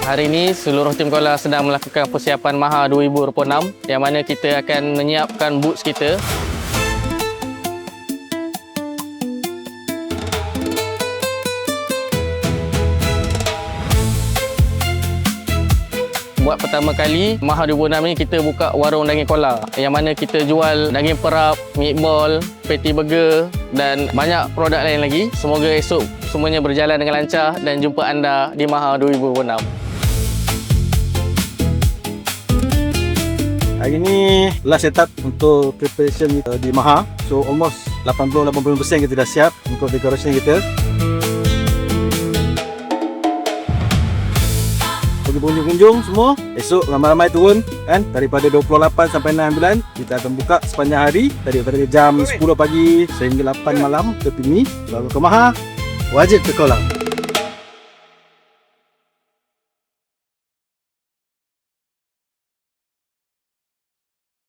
Hari ini seluruh tim Kola sedang melakukan persiapan Maha 2026 yang mana kita akan menyiapkan boots kita. Buat pertama kali Maha 2026 ni kita buka warung daging kola yang mana kita jual daging perap, meatball, patty burger dan banyak produk lain lagi. Semoga esok semuanya berjalan dengan lancar dan jumpa anda di Maha 2026. Hari ni last setup untuk preparation di Maha. So almost 80-80% kita dah siap untuk decoration kita. Bagi pengunjung-pengunjung semua, esok ramai-ramai turun kan, daripada 28 sampai 6 bulan kita akan buka sepanjang hari daripada jam 10 pagi sehingga 8 malam ke sini. Baru ke Maha, wajib ke kolam.